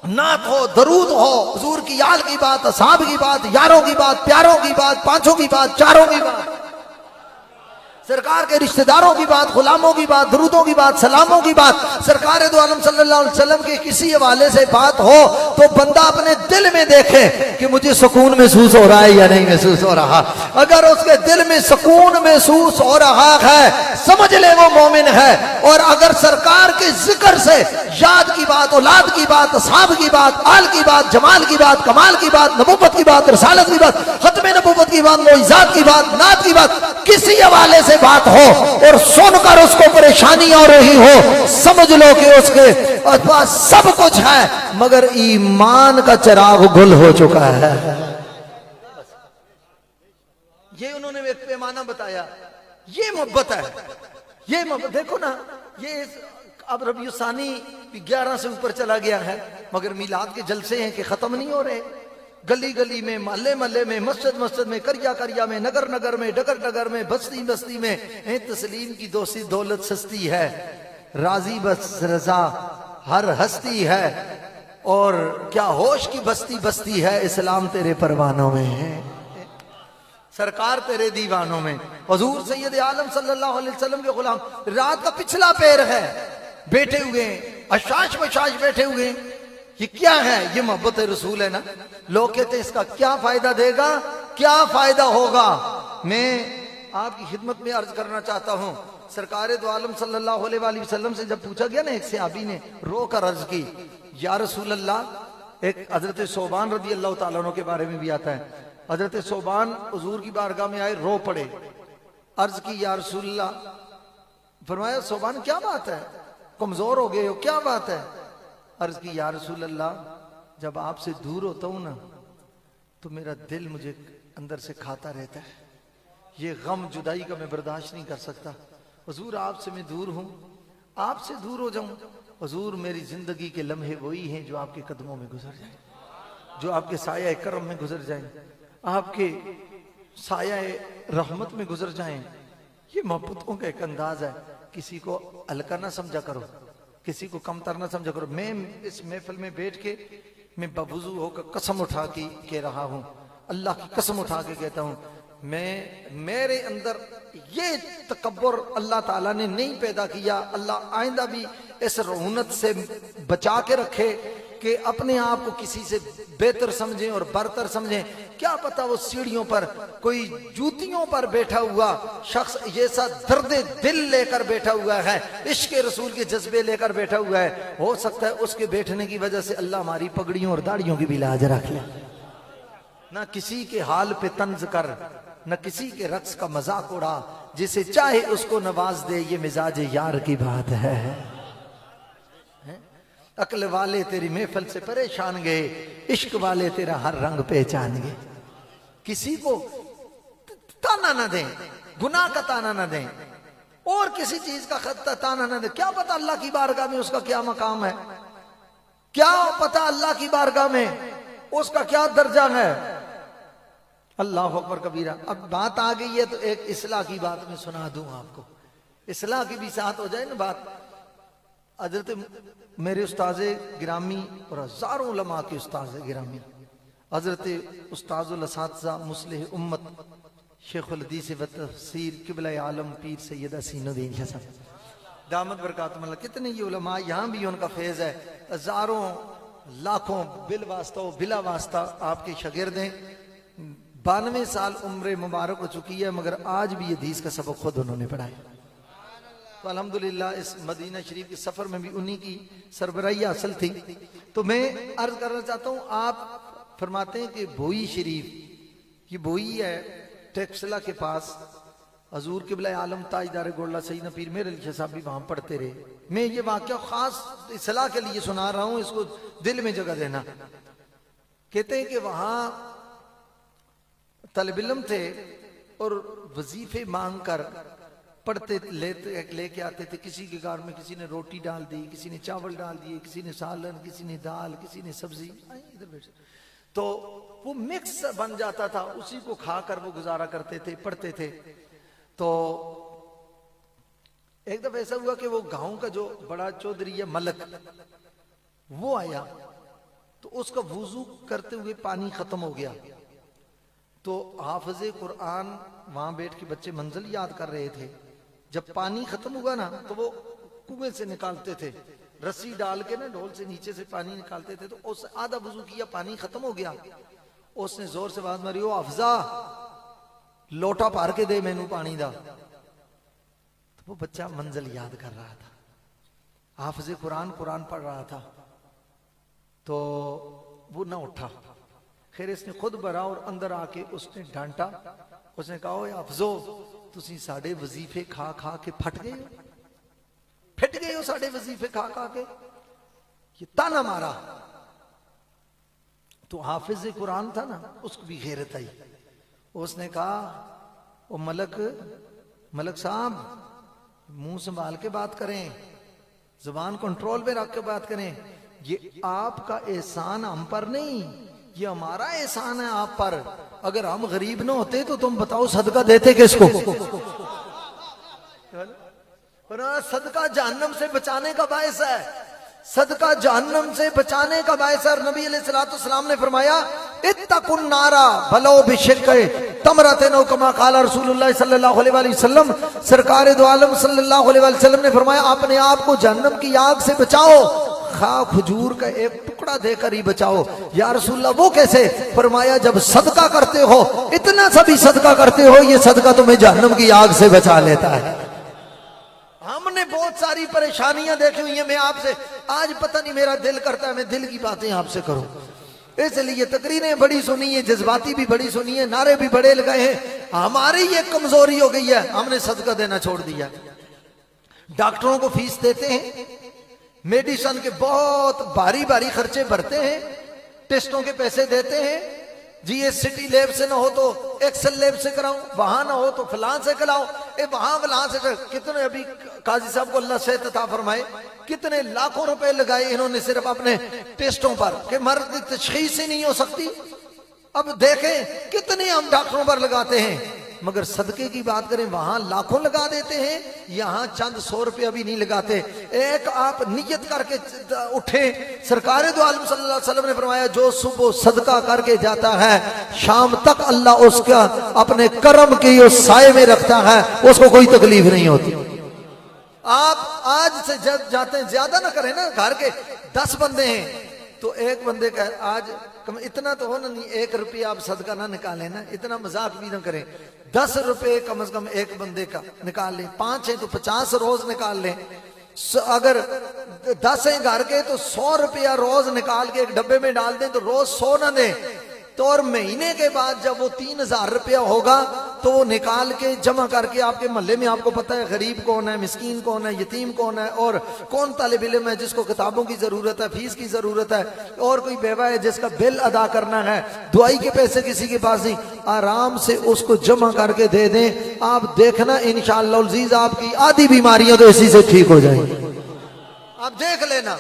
नात हो, दरूद हो, हुजूर की याल की बात, असहाब की बात, यारों की बात, प्यारों की बात, पांचों की बात, चारों की बात, सरकार के रिश्तेदारों की बात, गुलामों की बात, दरूदों की बात, सलामों की बात, सरकार दो आलम सल्लल्लाहु अलैहि वसल्लम के किसी हवाले से बात हो तो बंदा अपने दिल में देखे कि मुझे सुकून महसूस हो रहा है या नहीं महसूस हो रहा। अगर उसके दिल में सुकून महसूस हो रहा है समझ ले वो मोमिन है। और अगर सरकार के जिक्र से याद की बात, औलाद की बात, असहाब की बात, आल की बात, जमाल की बात, कमाल की बात, नबूवत की बात, रिसालत की बात, खत्म नबूवत की बात, मोइज़ात की बात, नात की बात, किसी हवाले से बात हो और सुनकर उसको परेशानी हो रही हो, समझ लो कि उसके पास सब कुछ है मगर ईमान का चिराग गुल हो चुका है। ये उन्होंने एक पैमाना बताया, ये मोहब्बत है, ये मोहब्बत। देखो ना, ये अब रबीउ सानी 11 से ऊपर चला गया है मगर मिलाद के जलसे हैं कि खत्म नहीं हो रहे। गली गली में, मोहल्ले मोहल्ले में, मस्जिद मस्जिद में, करिया करिया में, नगर नगर में, डगर डगर में, बस्ती बस्ती में तस्लीम की दोस्ती दौलत सस्ती है, राजी बस रजा हर हस्ती है, और क्या होश की बस्ती बस्ती है, इस्लाम तेरे परवानों में है, सरकार तेरे दीवानों में। हुजूर सैयद आलम सल्लल्लाहु अलैहि वसल्लम के गुलाम रात का पिछला पैर है, बैठे हुए अशाश बशाश बैठे हुए। ये क्या है? ये मोहब्बत रसूल है ना। लोग कहते हैं इसका क्या फायदा देगा, क्या फायदा होगा। मैं आपकी खिदमत में अर्ज करना चाहता हूं, सरकार दो आलम सल्लल्लाहु अलैहि वसल्लम से जब पूछा गया ना, एक सहाबी ने रो कर अर्ज की, या रसूल अल्लाह। एक हजरत सोबान रदी अल्लाह तआला अन्हु के बारे में भी आता है, हजरत सोबान हुजूर की बारगाह में आए, रो पड़े, अर्ज की या रसूल अल्लाह। फरमाया सोबान क्या बात है, कमजोर हो गए हो, क्या बात है? अर्ज की या रसूल अल्लाह, जब आपसे दूर होता हूं ना तो मेरा दिल मुझे अंदर से खाता रहता है, ये गम जुदाई का मैं बर्दाश्त नहीं कर सकता। हुजूर आपसे मैं दूर हूं, आपसे दूर हो जाऊं, हुजूर मेरी जिंदगी के लम्हे वही हैं जो आपके कदमों में गुजर जाए, जो आपके साया करम में गुजर जाए, आपके साया रहमत में गुजर जाएं। ये मोहब्बतों का एक अंदाज है। किसी को हल्का ना समझा करो, किसी को कमतर ना समझा करो। मैं इस महफिल में बैठ के मैं बवुजू होकर कसम उठा के कह रहा हूं, अल्लाह की कसम उठा के कहता हूं, मेरे अंदर ये तकब्बुर अल्लाह ताला ने नहीं पैदा किया। अल्लाह आइंदा भी इस रौनत से बचा के रखे कि अपने आप को किसी से बेहतर समझें और बरतर समझें। क्या पता वो सीढ़ियों पर कोई जूतियों पर बैठा हुआ शख्स ये सा दर्द दिल लेकर बैठा हुआ है, इश्क रसूल के जज्बे लेकर बैठा हुआ है। हो सकता है उसके बैठने की वजह से अल्लाह हमारी पगड़ियों और दाढ़ियों की भी लाज रख ले। ना किसी के हाल पे तंज कर, न किसी के रक्स का मजाक उड़ा, जिसे चाहे उसको नवाज दे, ये मिजाज यार की बात है। अक्ल वाले तेरी महफिल से परेशान गए, इश्क वाले तेरा हर रंग पहचान गए। किसी को ताना न दें, गुनाह का ताना न दें, और किसी चीज का ताना न दें। क्या पता अल्लाह की बारगाह में उसका क्या मकाम है, क्या पता अल्लाह की बारगाह में उसका क्या दर्जा है। अल्लाह अकबर कबीरा। अब बात आ गई है तो एक इस्लाह की बात मैं सुना दूं आपको, इस्लाह की भी साथ हो जाए ना बात। हजरत मेरे उस्ताज़े गिरामी और हजारों उलमा के उस्ताज़े गिरामी हजरत उस्ताजुल असातिज़ा मुस्लिह उम्मत शेखुल हदीस व तफसीर किबला आलम पीर सैयद हसीनुद्दीन हसन दामद बरकातुहुल्लाह। कितने ये उलमा, यहाँ भी उनका फैज़ है। हजारों लाखों बिल वास्ता बिला वास्ता आपके शागिर्द हैं। 92 साल उम्र मुबारक हो चुकी है, मगर आज भी ये हदीस का सबक खुद उन्होंने पढ़ाया। तो अल्हम्दुलिल्लाह इस मदीना शरीफ के सफर में भी उन्हीं की सरबराही हासिल थी। तो मैं अर्ज करना चाहता हूँ, आप फरमाते हैं कि भोई शरीफ, ये भोई है टेक्सला के पास, हजूर किबला आलम ताजदार गोल्ला सईद पीर मेरे अली साहब भी वहां पढ़ते रहे। मैं ये वाक़या खास इस्लाह के लिए सुना रहा हूँ, इसको दिल में जगह देना। कहते हैं कि वहां तलब इल्म थे और वजीफे मांग कर पढ़ते लेके आते थे। किसी के घर में किसी ने रोटी डाल दी, किसी ने चावल डाल दिए, किसी ने सालन, किसी ने दाल, किसी ने सब्जी, इधर बैठ। तो वो मिक्स बन जाता था, उसी को खाकर वो गुजारा करते थे, पढ़ते थे। तो एक दफा ऐसा हुआ कि वो गांव का जो बड़ा चौधरी है मलक, वो आया तो उसका वुजू करते हुए पानी खत्म हो गया। तो हाफिज़े कुरान वहां बैठ के बच्चे मंजिल याद कर रहे थे। जब पानी खत्म हुआ ना तो वो कुएं से निकालते थे, रस्सी डाल के ना ढोल से नीचे से पानी निकालते थे। तो उसने आधा वुजू किया, पानी खत्म हो गया, उसने जोर से आवाज मारी, ओ अफजा लोटा पार के दे मैनू पानी दा। तो वो बच्चा मंजिल याद कर रहा था, हाफिज़े कुरान पढ़ रहा था। तो वो ना उठा। खैर इसने खुद भरा और अंदर आके उसने डांटा। उसने कहा, ओए अफजो तुसी साडे वजीफे खा खा के फट गए हो साडे वजीफे खा खा के, ये ताना मारा। तो हाफिज़ कुरान था ना, उसको भी गैरत आई। उसने कहा, ओ मलक साहब मुंह संभाल के बात करें, जुबान कंट्रोल में रख के बात करें। ये आपका एहसान हम पर नहीं, ये हमारा एहसान है आप पर। अगर हम गरीब ना होते तो तुम बताओ सदका देते किसको? सदका जहन्नम से बचाने का बायस है, सदका जहन्नम से बचाने का बायस है। नबी अलैहिस्सलाम ने फरमाया, इत्तकुन नारा भलो बिशिक्के तमरतिन कमा क़ाला रसूलुल्लाह सल्लल्लाहु अलैहि वसल्लम। सरकार दो आलम सल्लल्लाहु अलैहि वसल्लम ने फरमाया, अपने आप को जहन्नम की आग से बचाओ, खा खजूर का एक टुकड़ा देकर ही बचाओ। या रसूलल्लाह वो कैसे? फरमाया, जब सदका करते हो, इतना सा भी सदका करते हो, ये सदका तुम्हें जहन्नम की आग से बचा लेता है। हमने बहुत सारी परेशानियां देखी हुई है। मैं आपसे आज पता नहीं मेरा दिल करता है मैं दिल की बातें आपसे करूं, इसलिए तकरीरें बड़ी सुनी है, जज्बाती भी बड़ी सुनी है, नारे भी बड़े लगाए हैं। हमारी ये कमजोरी हो गई है, हमने सदका देना छोड़ दिया। डॉक्टरों को फीस देते हैं, मेडिसिन के बहुत भारी भारी खर्चे भरते हैं, टेस्टों के पैसे देते हैं। जी ये सिटी लैब से ना हो तो एक्सेल लैब से कराओ, वहां ना हो तो फलां से कराओ, वहां फलां से। कितने अभी काजी साहब को अल्लाह सेहत अता फरमाए, कितने लाखों रुपए लगाए इन्होंने सिर्फ अपने टेस्टों पर कि मर्द की तशखीस ही नहीं हो सकती। अब देखें कितने हम डॉक्टरों पर लगाते हैं, मगर सदके की बात करें वहां लाखों लगा देते हैं, यहाँ चंद 100 रुपया भी नहीं लगाते। एक आप नियत करके उठे, सरकार दो आलम सल्लल्लाहु अलैहि वसल्लम ने फरमाया जो सुबह सदका करके जाता है शाम तक अल्लाह उसका अपने कर्म की उस साए में रखता है, उसको कोई तकलीफ नहीं होती। आप आज से जब जाते हैं ज्यादा ना करें ना, घर के 10 बंदे हैं तो एक बंदे का आज कम इतना तो हो ना, नहीं 1 रुपया आप सदका ना निकालें ना, इतना मजाक भी ना करें। 10 रुपए कम से कम एक बंदे का निकाल लें, 5 है तो 50 रोज निकाल लें। अगर 10 है घर के तो 100 रुपया रोज निकाल के एक डब्बे में डाल दें तो रोज 100 ना दें तो, और महीने के बाद जब वो 3000 रुपया होगा तो वो निकाल के जमा करके आपके मोहल्ले में आपको पता है गरीब कौन है, मिस्कीन कौन है, यतीम कौन है, और कौन तालिब इल्म है जिसको किताबों की जरूरत है, फीस की जरूरत है, और कोई बेवा है जिसका बिल अदा करना है, दुआई के पैसे किसी के पास नहीं, आराम से उसको जमा करके दे दें। आप देखना इंशाअल्लाह अज़ीज आपकी आधी बीमारियां तो इसी से ठीक हो जाएंगी। आप देख लेना,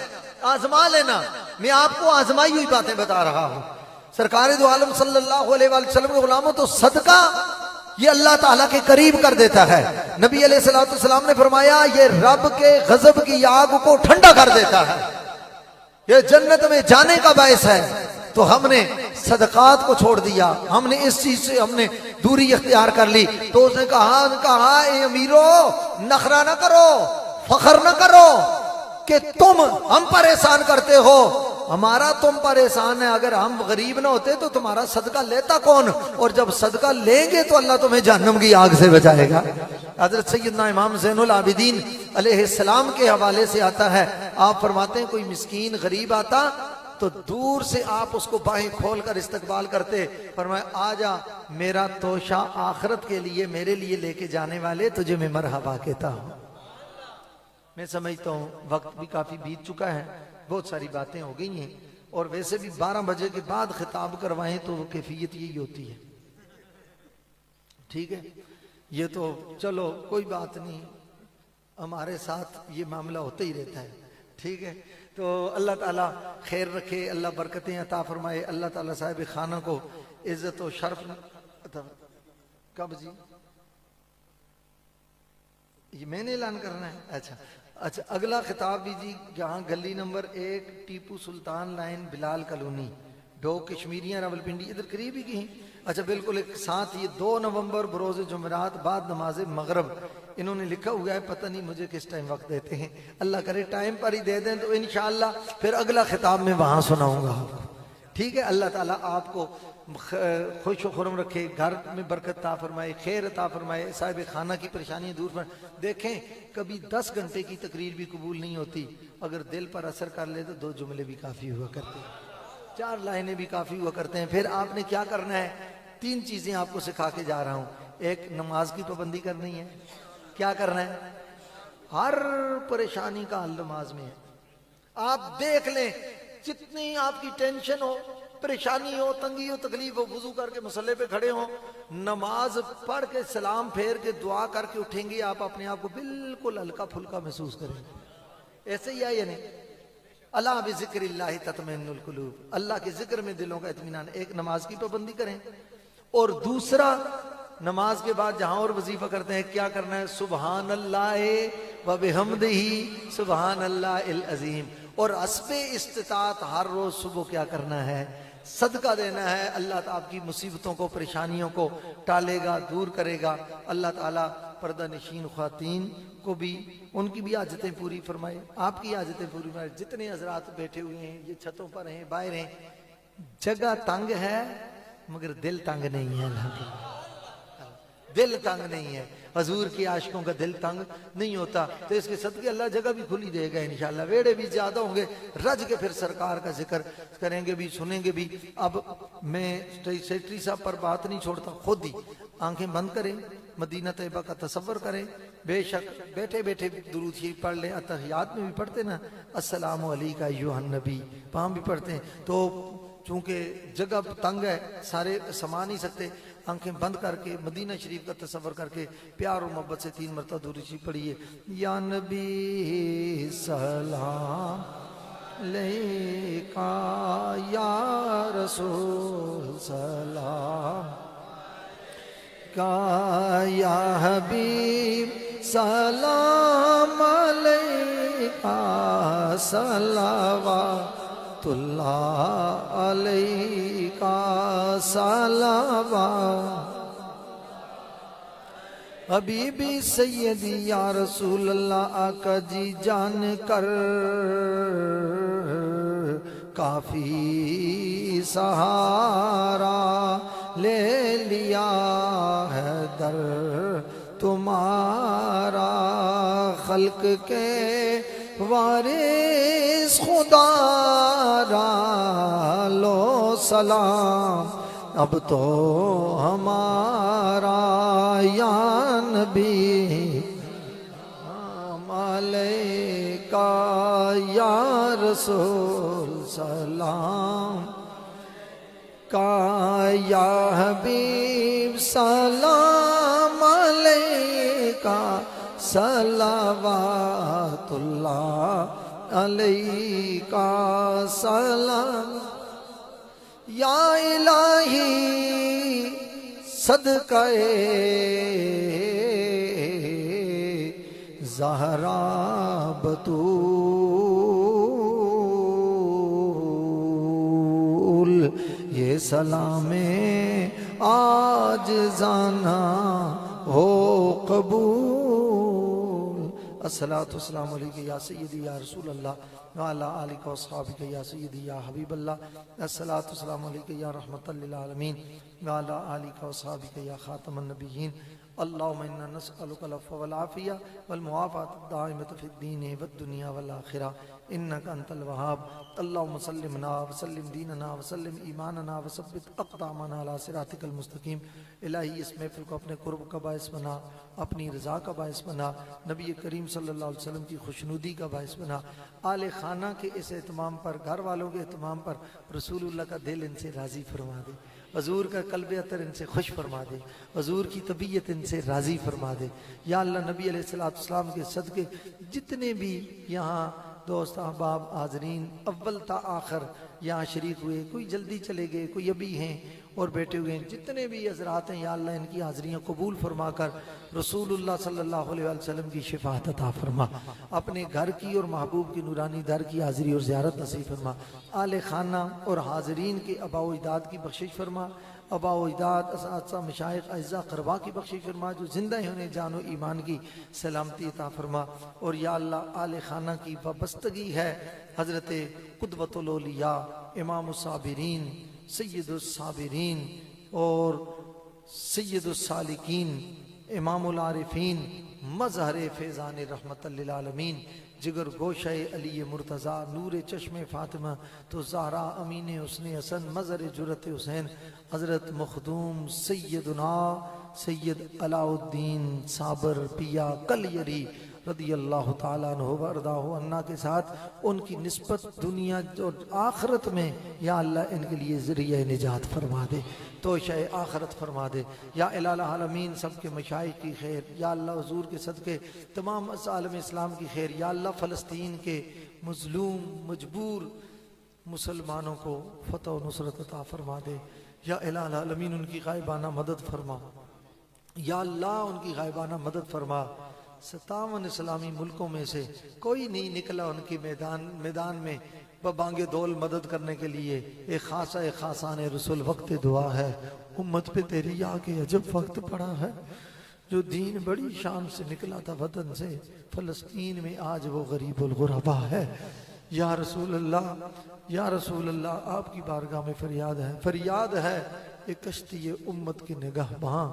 आजमा लेना, मैं आपको आजमाई हुई बातें बता रहा हूं। सरकार दो आलम सल्लल्लाहु अलैहि वसल्लम के गुलामों तो सदका ये अल्लाह ताला के करीब कर देता है। नबी अलैहिस्सलाम ने फरमाया ये रब के गजब की आग को ठंडा कर देता है, ये जन्नत में जाने का बायस है। तो हमने सदकात को छोड़ दिया, हमने इस चीज से हमने दूरी इख्तियार कर ली। तो उसने कहा ए अमीरो नखरा ना करो, फखर ना करो कि तुम हम परेशान करते हो, हमारा तुम परेशान है। अगर हम गरीब ना होते तो तुम्हारा सदका लेता कौन, और जब सदका लेंगे तो अल्लाह तुम्हें जहन्नम की आग से बचाएगा। हजरत सैयदना इमाम ज़ैनुल आबिदीन अलैहिस्सलाम के हवाले से आता है, आप फरमाते हैं कोई मिस्कीन गरीब आता तो दूर से आप उसको बाहें खोल कर इस्तकबाल करते, फरमाया आजा मेरा तोशा आखिरत के लिए मेरे लिए लेके जाने वाले, तुझे मैं मरहबा कहता हूं। मैं समझता हूँ वक्त भी काफी बीत चुका है, बहुत सारी बातें हो गई हैं, और वैसे भी 12 बजे के बाद खिताब करवाएं तो वो कैफियत यही होती है। ठीक है, ये तो चलो कोई बात नहीं, हमारे साथ ये मामला होता ही रहता है। ठीक है, तो अल्लाह ताला खैर रखे, अल्लाह बरकतें अता फरमाए, अल्लाह ताला साहिब खाना को इज्जत और शर्फ। कब जी ये मैंने ऐलान करना है? अच्छा, अगला खिताब भी जी यहाँ गली number 1 Tipu Sultan line Bilal colony डोक कश्मीरिया रावलपिंडी, इधर करीब ही कहीं। अच्छा बिल्कुल एक साथ ये 2 नवंबर बरोज जुमेरात बाद नमाज मगरब इन्होंने लिखा हुआ है, पता नहीं मुझे किस टाइम वक्त देते हैं, अल्लाह करे टाइम पर ही दे दें तो इंशाअल्लाह फिर अगला खिताब में वहां सुनाऊंगा आपको। ठीक है, अल्लाह ताला आपको खुश खुरम रखे, घर में बरकत ता फरमाए, खैर अता फरमाए, साहिब खाना की परेशानियां दूर फरमाए। देखें कभी 10 घंटे की तकरीर भी कबूल नहीं होती, अगर दिल पर असर कर ले तो 2 जुमले भी काफी हुआ करते हैं, 4 लाइनें भी काफी हुआ करते हैं। फिर आपने क्या करना है, 3 चीजें आपको सिखा के जा रहा हूं। एक, नमाज की पाबंदी करनी है। क्या करना है? हर परेशानी का हल नमाज में है। आप देख लें जितनी आपकी टेंशन हो, परेशानी हो, तंगी हो, तकलीफ हो, वुजू करके मसल्ले पे खड़े हो, नमाज पढ़ के सलाम फेर के दुआ करके उठेंगे, आप अपने आप को बिल्कुल हल्का फुल्का महसूस करेंगे। ऐसे ही है या नहीं? अल्लाह बिज़िक्रिल्लाहि तत्मइन्नुल कुलूब, अल्लाह के जिक्र में दिलों का इत्मीनान। एक, नमाज की पाबंदी करें, और दूसरा नमाज के बाद जहां और वजीफा करते हैं क्या करना है? सुबहान अल्लाह व बिहम्दिही सुबहान अल्लाहिल अज़ीम। और हस्बे इस्तिताअत हर रोज सुबह क्या करना है? सदका देना है। अल्लाह ताला आपकी मुसीबतों को, परेशानियों को टालेगा, दूर करेगा। अल्लाह ताला पर्दा नशीन ख्वातीन को भी, उनकी भी हाजतें पूरी फरमाए, आपकी हाजतें पूरी फरमाए। जितने हजरात बैठे हुए हैं, ये छतों पर हैं, बाहर हैं, जगह तंग है मगर दिल तंग नहीं है। अल्हम्दुलिल्लाह दिल तंग नहीं है, हजूर के आशिकों का दिल तंग नहीं होता। तो इसके सदके अल्लाह जगह भी खुली देगा इंशाअल्लाह। वेड़े भी ज्यादा होंगे, रज के फिर सरकार का जिक्र करेंगे भी, सुनेंगे भी। अब मैं सेक्रेटरी साहब पर बात नहीं छोड़ता, खुद ही आंखें बंद करें, मदीना तैयबा का तसव्वुर करें, बेशक बैठे बैठे दुरूद शरीफ पढ़ लें। अतहियात में भी पढ़ते ना अस्सलामु अलैका अय्युहन नबी, वहां भी पढ़ते हैं। तो चूंकि जगह तंग है, सारे समा नहीं सकते, आंखें बंद करके मदीना शरीफ का तसव्वुर करके प्यार और मोहब्बत से 3 मरतबा दुरूद शरीफ पढ़िए। या नबी सलाम अलैका, या रसूल सलाम का या हबीब सलाम अलैका सलावतुल्लाह अलैका सलावा हबीबी सैयदी या रसूल अल्लाह आका जी जान कर काफी सहारा ले लिया है दर तुम्हारा खल्क के वारिस खुदा लो सलाम अब तो हमारा या नबी अलैका या रसूल सलाम का या हबीब सलाम अलैका सलावतुल्लाह अलैका सलाम या इलाही सदक़े ज़हरा बतूल ये सलामे आज जाना हो कबूल। अस्सलातु वस्सलामु अलैका या सय्यदी या रसूल अल्लाह व अला आलिका व अस्हाबिका या सय्यदी या हबीब अल्लाह। अस्सलातु वस्सलामु अलैका या रहमतल लिल आलमीन व अला आलिका व अस्हाबिका या खातमन नबिय्यीन। अल्लाहुम्मा इन्ना नस्अलुका अल-अफ़्व वल आफ़िया वल मुआफ़ात दाइमत फ़िद दीन व दुनिया वल आखिरा इन्नका अंतल वहाब। अल्लाहुम्मा सल्लिमना व सल्लिम दीनना व सल्लिम ईमानना व सब्बित अक़दामना अला सिरातिकल मुस्तक़ीम। इलाही इस महफ़िल को अपने क़ुर्ब का बाइस बना, अपनी रज़ा का बाइस बना, नबी करीम सल्लल्लाहु अलैहि वसल्लम की खुशनुदी का बाइस बना। आले खाना के इस एहतमाम पर, घर वालों के एहतमाम पर रसूलुल्लाह का दिल इनसे राज़ी फरमा दे, हजूर का कल्ब अतर इनसे खुश फरमा दे, हजूर की तबीयत इनसे राज़ी फरमा दे। या अल्लाह नबी अलैहिस्सलाम के सदके जितने भी यहाँ दोस्त अहबाब हाजरीन अव्वल ता आखिर यहाँ शरीक हुए, कोई जल्दी चले गए, कोई अभी हैं और बैठे हुए हैं, जितने भी हजरात हैं या अल्लाह इनकी हाज़रियाँ कबूल फरमा कर रसूलुल्लाह सल्लल्लाहु अलैहि वसल्लम की शिफाअत अता फरमा। अपने घर की और महबूब की नूरानी दर की हाज़िरी और ज़ियारत नसीब फरमा। आले खाना और हाज़रीन के आबा व अजदाद की बख्शिश फरमा। आबा व अजदाद असातिज़ा मशाइख़ अज़्ज़ा क़रबा की बख्शिश फरमा, जो जिंदा होने जानो ईमान की सलामती अता फरमा। और या अल्लाह आले खाना की वाबस्तगी है हज़रत क़ुदवतुल औलिया इमामुस साबिरीन सय्यदुस साबिरीन और सय्यदुस सालिकीन इमामुल आरिफीन मज़हर फ़ैज़ान रहमतल लिल आलमीन जिगर गोशे अली मुर्तज़ा नूर चश्मे फ़ातिमा तो ज़हरा अमीन हुस्न हसन मज़हर जुरत हुसैन हज़रत मखदूम सैयदना सैयद अलाउद्दीन साबर पिया कलयरी रदियल्लाहु ताला अन्हु व अर्दाहु अन्ना के साथ उनकी निस्बत दुनिया और आखिरत में या अल्लाह इनके लिए ज़रिया निजात फरमा दे, तो शय आखिरत फरमा दे। या इलाल आलमीन सबके मशाइख़ की खैर, या अल्लाह हुज़ूर के सदक़े तमाम आलम इस्लाम की खैर। या अल्लाह फ़लस्तीन के मज़लूम मजबूर मुसलमानों को फ़तह व नुसरत अता फरमा दे। या इलाल आलमीन उनकी गायबाना मदद फरमा, या अल्लाह उनकी गायबाना मदद फरमा। 57 इस्लामी मुल्कों में से कोई नहीं निकला उनकी मैदान में बांगे दौल मदद करने के लिए। एक खासा ने रसूल वक्त दुआ है, उम्मत पे तेरी आके अजब वक्त पड़ा है। जो दीन बड़ी शान से निकला था वतन से, फ़लस्तीन में आज वो गरीबुल गुरबा है। या रसूल अल्लाह, या रसूल अल्लाह, आपकी बारगाह में फरियाद है ये कश्ती ये उम्मत की निगाहबां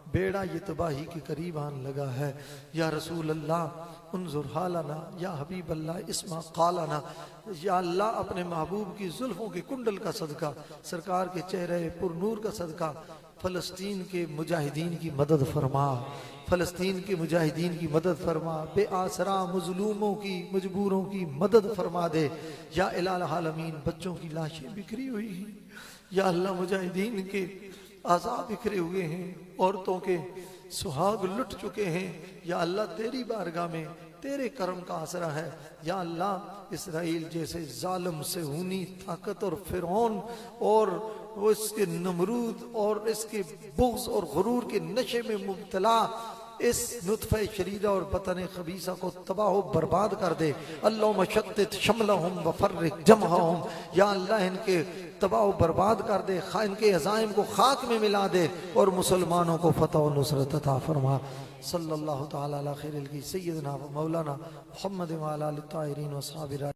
बेड़ा ये तबाही के करीब आन लगा है। या रसूल अल्लाह उन्जुर हालना, या हबीब अल्लाह इस्मा कालना। या अल्लाह अपने महबूब की जुल्फ़ों के कुंडल का सदका, सरकार के चेहरे पुरनूर का सदका फ़लस्तीन के मुजाहिदीन की मदद फरमा, फ़लस्तीन के मुजाहिदीन की मदद फरमा। बेआसरा मजलूमों की मजबूरों की मदद फरमा दे। या इलाल आलमीन बच्चों की लाशें बिखरी हुई हैं, या अल्लाह मुजाहिदीन के आज़ा बिखरे हुए हैं, औरतों के सुहाग लुट चुके हैं। या अल्लाह तेरी बारगाह में तेरे करम का आसरा है। या अल्लाह इसराइल जैसे जालिम से ऊनी ताकत और फिरौन और वो इसके नमरूद और इसके बुग़्ज़ और गुरूर के नशे में मुब्तला इस नुत्फ़े शरीरा और बतन खबीसा को तबाह बर्बाद कर दे। अल्लाहुम्मा शत्तित शमलहुम व फर्रिक जमअहुम, या अल्लाह इनके तबाह बर्बाद कर दे, इनके अज़ाइम को खाक में मिला दे और मुसलमानों को फतह व नुसरत अता फरमा। सल्लल्लाहु तआला अला खैरिल सय्यिदना व मौलाना मुहम्मद व अला आलिहि ताहिरीन व अस्हाबिही।